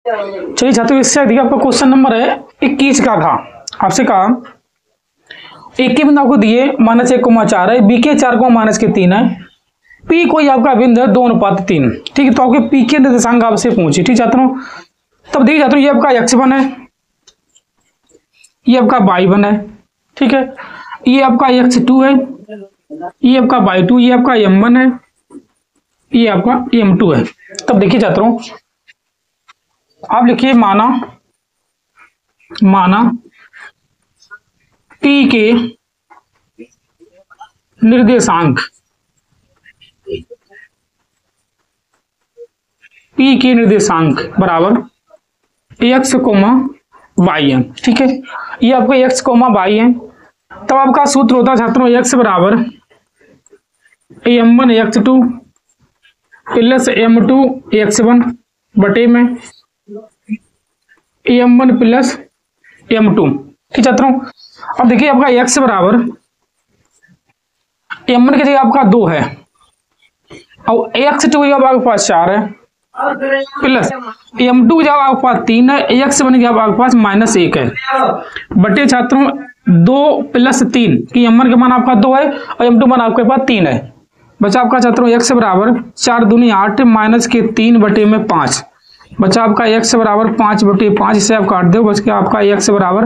चलिए छात्रों, इससे देखिए आपका क्वेश्चन नंबर है 21 का था। आपसे कहा एक के बिंदु आपको दिए -1,4 है, बी के 4, -3 है, पी कोई आपका बिंदु है 2:3। ठीक है, तो आपके पी के निर्देशांक आपसे पूछे। ठीक छात्रों, तब देखिए छात्रों ये आपका x1 है, ये आपका y1 है। ठीक है, ये आपका x2 है, ये आपका y2, ये आपका m1 है, ये आपका m2 है। तब देखिए छात्रों आप लिखिए माना t के निर्देशांक बराबर x, y है। ठीक है, ये आपका x, y है। तब आपका सूत्र होता है छात्रों x बराबर m1 x2 plus m2 x1 बटे में m1 प्लस m2। ठीक छात्रों, अब देखिए आपका x बराबर m1 की जगह आपका 2 है और x2 की जगह आपके पास 4 है प्लस m2 की जगह आपके पास 3 है, x1 की जगह आपके पास -1 है बटे छात्रों 2 प्लस 3 कि m1 का मान आपका 2 है और m2 मान आपके पास 3 है। बचा आपका छात्रों x बराबर 4 दूनी 8 -3 बटे में 5। बचा आपका x बराबर 5 बटे 5, इसे आप काट दो, बच के आपका x बराबर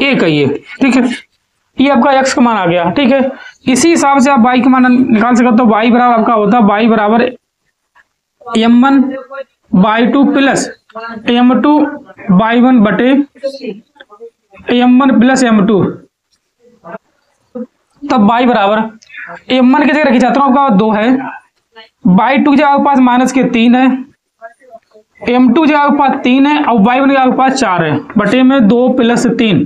1 है ये। ठीक है, ये आपका x का मान आ गया। ठीक है, इसी हिसाब से आप y का मान निकाल सकते हो। तो y बराबर आपका होता है y बराबर m1 y2 plus m2 y1 बटे m1 प्लस m2। तब y बराबर m1 की जगह रखी जाता हूँ आपका 2 है, y2 की जगह आपके पास -3 है, m2 जगह आपके पास 3 है और y1 की जगह आपके पास 4 है बटे में 2 प्लस 3।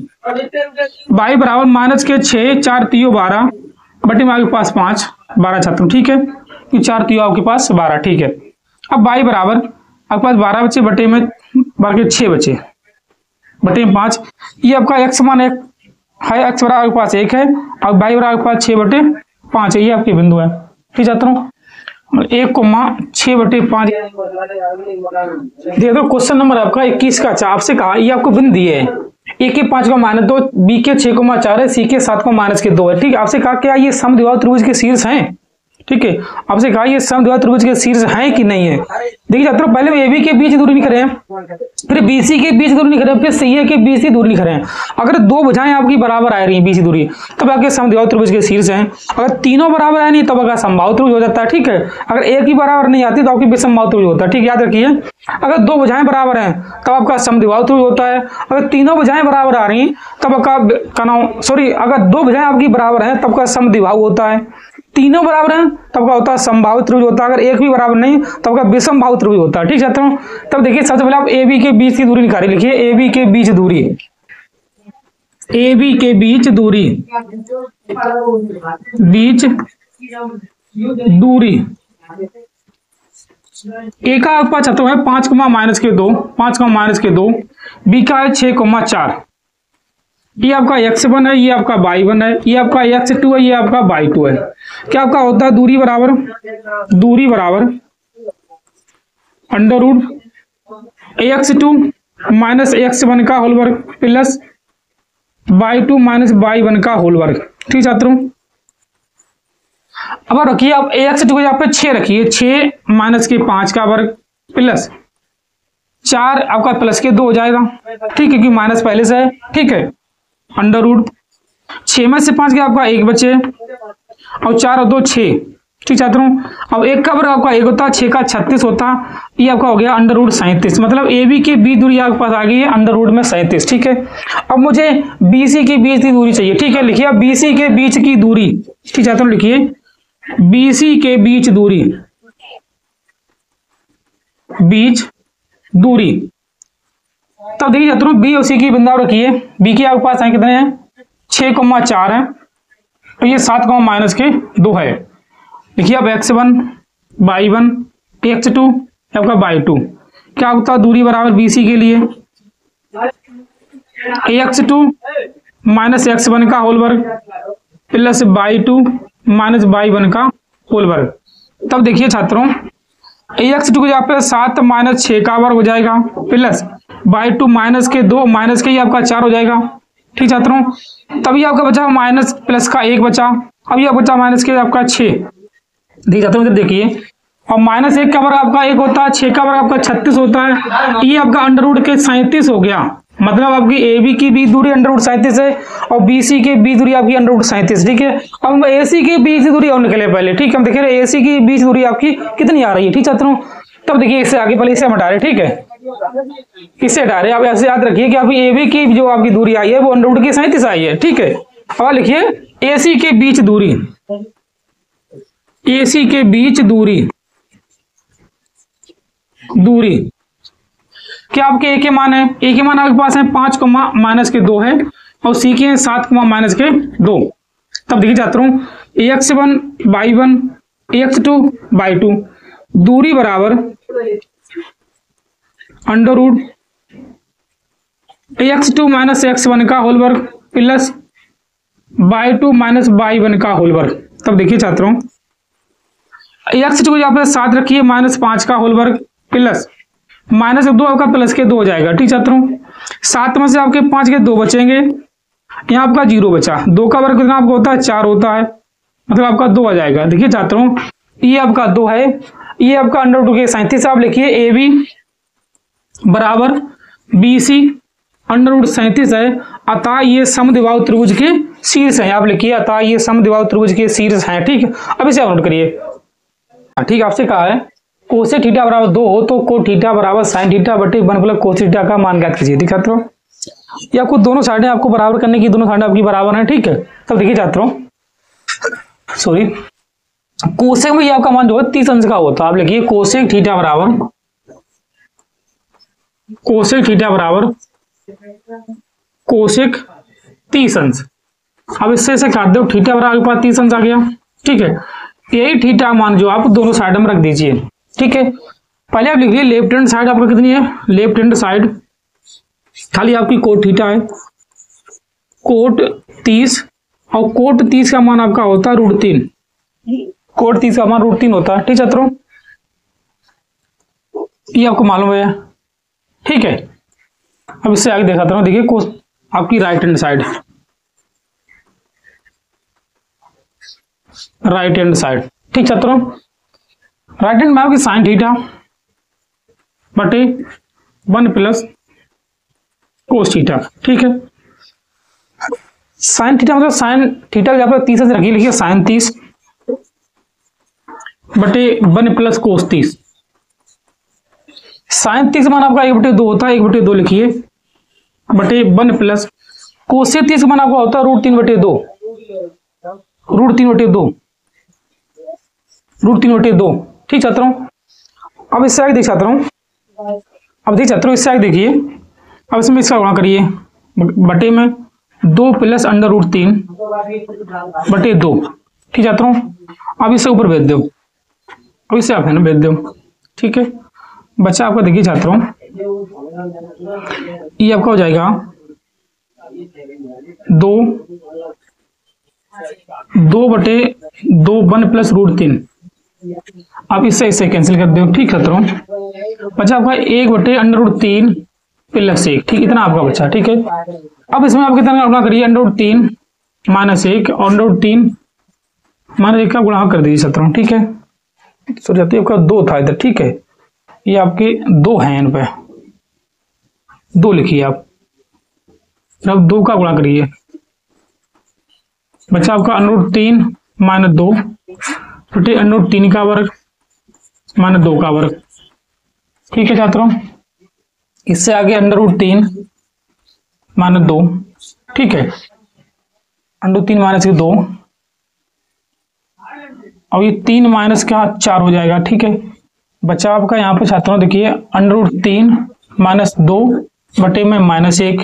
y बराबर -6 4 3 12 बटे में आपके पास 5 12 छात्रों। ठीक है, 4 3 आपके पास 12। ठीक है, अब y बराबर आपके पास 12 बचे बटे में 6 बचे बटे में 5। ये आपका x मान एक है, x बराबर आपके पास 1 है और y बराबर आपके पास 6 बटे 5 है। ये आपके बिंदु है। ठीक छात्रों, 1,6 बटे 5। देखो क्वेश्चन नंबर आपका 21 का। आपसे कहा ये आपको बिंदु दिए है, ए के 5 का -2, बी के 6,4 है, सी के 7 का -2 है। ठीक है, आपसे कहा क्या ये समद्विबाहु त्रिभुज के शीर्ष हैं। ठीक है, आपसे कहा ये समद्विबाहु त्रिभुज के शीर्ष हैं कि नहीं है। देखिए छात्रों, पहले ए बी के बीच दूरी निकाले हैं, फिर बी सी के बीच दूरी निकाले, फिर सी ए के बीच की दूरी निकाले। अगर दो भुजाएं आपकी बराबर आ रही हैं बीच दूरी, तब आपके समद्विबाहु त्रिभुज के शीर्ष हैं। अगर तीनों बराबर है नहीं तब आपका समबाहु त्रिभुज हो जाता है। ठीक है, अगर एक ही बराबर नहीं आती तो आपकी विषमबाहु त्रिभुज होता है। ठीक, याद रखिए, अगर दो भुजाएं बराबर हैं तब आपका समद्विबाहु त्रिभुज होता है। अगर तीनों भुजाएं बराबर आ रही तब आपका अगर दो भुजाएं आपकी बराबर हैं तब का समद्विबाहु होता है। तीनों बराबर हैं तब का होता है समबाहु त्रिभुज होता है। अगर एक भी बराबर नहीं तब का विषमबाहु त्रिभुज होता है। ठीक छात्रों, तब देखिए सबसे पहले आप ए बी के बीच की दूरी निकालिए। लिखिए ए बी के बीच दूरी, ए बी के बीच दूरी, ए का आपका छात्रों है 5, -2, 5, -2, बी का है 6,4। ये आपका x1 है, ये आपका y1 है, ये आपका x2 है, ये आपका y2 है। क्या आपका होता है दूरी बराबर √ x2 - x1 का होल वर्ग प्लस y2 - y1 का होल वर्ग। ठीक छात्रों, अब रखिए आप x2 को यहाँ पे 6 रखिए, 6 - 5 का वर्ग प्लस 4 आपका प्लस के 2 हो जाएगा। ठीक है, क्योंकि माइनस पहले से है। ठीक है, √ 6 में से 5 के आपका 1 बचे और 4 और 2 6। ठीक छात्रों, अब 1 का वर्ग आपका 1 होता है, 6 का 36 होता। ये आपका हो गया √ 37। मतलब ए बी के बीच दूरी आपके पास आ गई है √ में 37। ठीक है, अब मुझे बी सी के बीच की दूरी चाहिए। ठीक है, लिखिए अब बी सी के बीच की दूरी। ठीक छात्रों, लिखिए बी सी के बीच दूरी, तब देखिए छात्रों बी और सी की बिंदु रखिए। बी के आपके पास कितने हैं 6,4 है और ये 7,-2 है। देखिए अब x1 y1 x2 आपका y2 क्या होता है दूरी बराबर बी सी के लिए x2 - x1 का होल वर्ग प्लस y2 - y1 का होल वर्ग। तब देखिए छात्रों x2 को यहाँ पे 7 - 6 का वर्ग हो जाएगा प्लस बाई 2 माइनस के 2 माइनस के ये आपका 4 हो जाएगा। ठीक छात्रों, तभी आपका बचा माइनस प्लस का 1 बचा, अब ये बचा माइनस के आपका 6। ठीक छात्रों, इधर देखिए, और माइनस 1 का वर्ग आपका 1 होता है, 6 का वर्ग आपका 36 होता है, ये आपका अंडर रूट के 37 हो गया। मतलब आपकी ए बी की बीच दूरी अंडर रूट 37 है और बी सी के बीच दूरी आपकी अंडर रूट 37। ठीक है, अब हम ए सी के बीच दूरी और निकले पहले। ठीक है, हम देख रहे हैं ए सी की बीच दूरी आपकी कितनी आ रही है। ठीक छात्रों, तब देखिए इससे आगे पहले इसे हम हटा रहे। ठीक है, इससे हटा रहे, आप ऐसे याद रखिए कि आपकी ए बी की जो आपकी दूरी आई है वो अंडर रूट की 37 आई है। ठीक है, अब लिखिए ए सी के बीच दूरी, ए सी के बीच दूरी क्या आपके ए के मान है, ए के मान आपके पास है 5 माइनस के 2 है और सी के 7 माइनस के 2। तब देखिए छात्रों, ax1 बाई 1 ax2 बाई 2 दूरी बराबर under root ax2 minus x1 का होल वर्ग प्लस बाई 2 माइनस बाई 1 का होल वर्ग। तब देखिए छात्रों, ax2 को यहाँ पे 7 रखिए माइनस 5 का होल वर्ग प्लस माइनस 2 आपका प्लस के 2 हो जाएगा। ठीक छात्रों, 7 में से आपके 5 के 2 बचेंगे, यहाँ आपका 0 बचा, 2 का वर्ग कितना आपका होता है 4 होता है, मतलब आपका 2 आ जाएगा। देखिए छात्रों, ये आपका 2 है, ये आपका अंडर रूट के 37। आप लिखिए ए बी बराबर बी सी अंडर रूट 37 है, अतः ये समद्विबाहु त्रिभुज के शीर्ष है। आप लिखिए अतः ये समद्विबाहु त्रिभुज के शीर्ष है। ठीक है, अब इसे नोट करिए। ठीक, आपसे कहा है कोसेक थीटा बराबर 2 हो तो कोट थीटा बराबर साइन थीटा बटे 1 प्लस कोस थीटा का मान ज्ञात कीजिए। ठीक छात्रों, ये आपको दोनों साइडें आपको बराबर करने की, दोनों साइडें आपकी बराबर हैं। ठीक है, तब देखिए छात्रों, सॉरी, कोसेक में ये आपका मान जो है 30 अंश का होता है। आप लिखिए कोसेक थीटा बराबर कोसेक 30 अंश। अब इससे काट दो, थीटा बराबर आपके पास 30 अंश आ गया। ठीक है, यही थीटा मान जो आप दोनों साइड में रख दीजिए। ठीक है, पहले आप लिख लीजिए लेफ्ट हैंड साइड आपका कितनी है, लेफ्ट हैंड साइड खाली आपकी कोट थीटा है, कोट 30, और कोट 30 का मान आपका होता है √3, कोट 30 का मान √3 होता है। ठीक है छात्रों, ये आपको मालूम है। ठीक है, अब इससे आगे दिखाता हूं, देखिए आपकी right hand side, right hand side. ठीक छात्रों, राइट हैंड में आपकी साइन थीटा बटे 1 प्लस कोस थीटा। ठीक है, साइन थीटा मतलब साइन थीटा यहाँ पर 30 से रखिए, लिखिए साइन 30 बटे 1 प्लस कोस 30। साइन 30 मान आपका 1/2 होता है, 1/2 लिखिए बटे 1 प्लस कोस 30 मान आपका होता है √3/2, √3/2। ठीक छात्रों, अब इससे आगे देख छात्रों, इससे आगे देखिए, अब इसमें इसका गुणा करिए बटे में 2 प्लस अंडर √3/2। ठीक छात्रों, अब इसे ऊपर भेज दो, अब इसे आप है ना भेज दो। ठीक है, बच्चा आपका देखिए छात्रों, ये आपका हो जाएगा 2/2 1 प्लस √3। आप इससे कैंसिल कर दो। ठीक छात्रों, बच्चा आपका 1/√3 प्लस 1। ठीक, इतना आपका बच्चा। ठीक है, अब इसमें आप कितना गुणा करिए, √3 माइनस 1 और √3 माइनस 1 का गुणा कर दीजिए छात्रों। ठीक है, सॉरी आपका 2 था इधर। ठीक है, ये आपके 2 हैं, इन पे 2 लिखिए आप, अब 2 का गुणा करिए, बच्चा आपका √3 माइनस 2 बटे √3 का वर्ग माइनस 2 का वर्ग। ठीक है छात्रों, इससे आगे √3 माइनस 2। ठीक है, √3 माइनस 2 और ये 3 माइनस का 4 हो जाएगा। ठीक है, बच्चा आपका यहाँ पे छात्रों देखिए √3 माइनस 2 बटे में माइनस 1।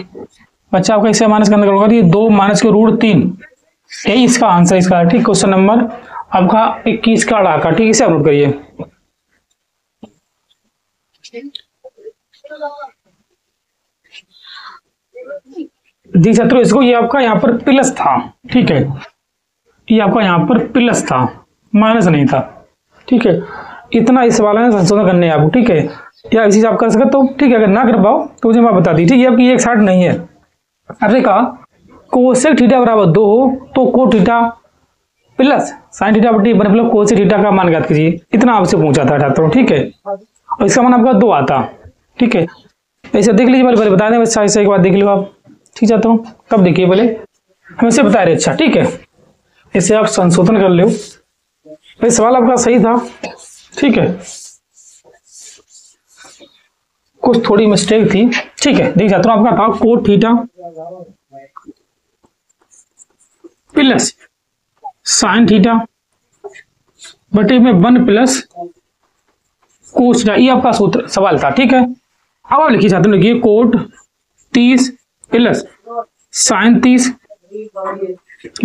बच्चा आपका इससे माइनस करने का होगा, ये 2 माइनस के √3, यही इसका आंसर इसका है। ठीक, क्वेश्चन नंबर आपका 21 का अड़ा का। ठीक, इसे आप नोट करिए। जी छात्रों, इसको ये आपका यहाँ पर प्लस था। ठीक है, ये आपका यहाँ पर प्लस था, माइनस नहीं था। ठीक है, इतना इस वाले में संशोधन करने हैं आपको। ठीक है, या इसी से आप कर सकते हो, ठीक है। अगर ना कर पाओ तो मुझे मैं बता दी, ठीक है। आपकी एक 60 नहीं है। आपसे कहा कोसेक थीटा बराबर 2 हो तो cot theta plus sine theta बटी 1 प्लस कोसेक थीटा का मान ज्ञात कीजिए। इतना आपसे पूछा था छात्रों, ठीक है। और इसका मान आपका 2 आता, ठीक है। ऐसे देख लीजिए, पहले बता दें, बच्चा ऐसे एक बार देख लो आप, ठीक छात्रों। तब देखिए पहले हम इसे बता रहे, अच्छा ठीक है। इसे आप संशोधन कर लो, भाई सवाल आपका सही था, ठीक है। कुछ थोड़ी मिस्टेक थी, ठीक है। देखिए छात्रों, आपका था cot theta plus sine theta बटे में 1 प्लस कोस थीटा, ये आपका सूत्र सवाल था, ठीक है। अब आप लिखिए छात्रों, लिखिए कोट 30 प्लस साइन 30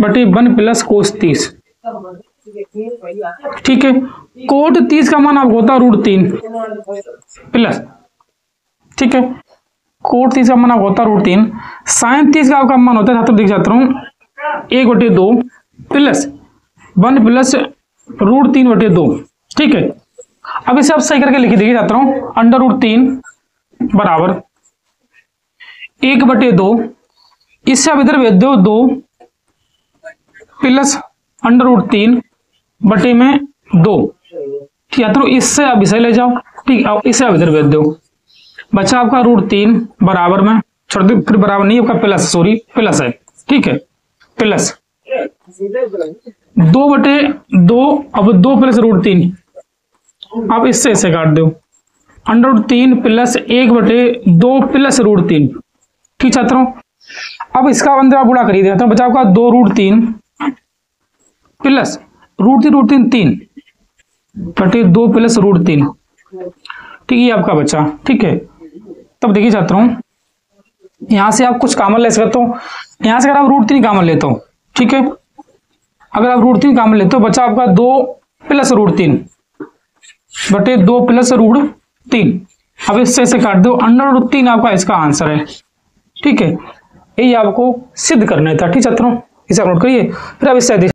बटे 1 प्लस कोस 30, ठीक है। कोट 30 का मान आपको होता है √3 प्लस, ठीक है। कोट 30 का मान आपको होता है √3, साइन 30 का आपका मान होता है छात्रों, देख जाता हूं 1/2 प्लस 1 प्लस √3/2, ठीक है। अब इसे आप सही करके लिख देखिए छात्रों, √3 बराबर 1/2, इससे आप इधर भेज दो 2 प्लस √3 बटे में 2, ठीक है। तो इससे आप इसे ले जाओ, ठीक है। इसे आप इधर भेज दो, बचा आपका √3 बराबर में, छोड़ दो, फिर बराबर नहीं आपका प्लस, सॉरी प्लस है, ठीक है। प्लस 2/2, अब 2 प्लस √3, अब इससे इसे काट दो, √3 प्लस 1/2 प्लस √3, ठीक छात्रों। अब इसका अंदर आप गुणा करिए, देता हूं, बचा आपका 2 √3 प्लस √3 3 बटे 2 प्लस √3, ठीक है, आपका बचा, ठीक है। तब देखिए छात्रों, यहां से आप कुछ कॉमन ले सकते हो, यहां से अगर आप √3 कॉमन लेते हो, ठीक है। अगर आप √3 कॉमन लेते हो, बचा आपका 2 प्लस √3 बटे 2 प्लस √3, अब इससे इसे काट दो, √3 आपका इसका आंसर है, ठीक है। यही आपको सिद्ध करना था, ठीक छात्रों। इसे आप नोट करिए, फिर अब इससे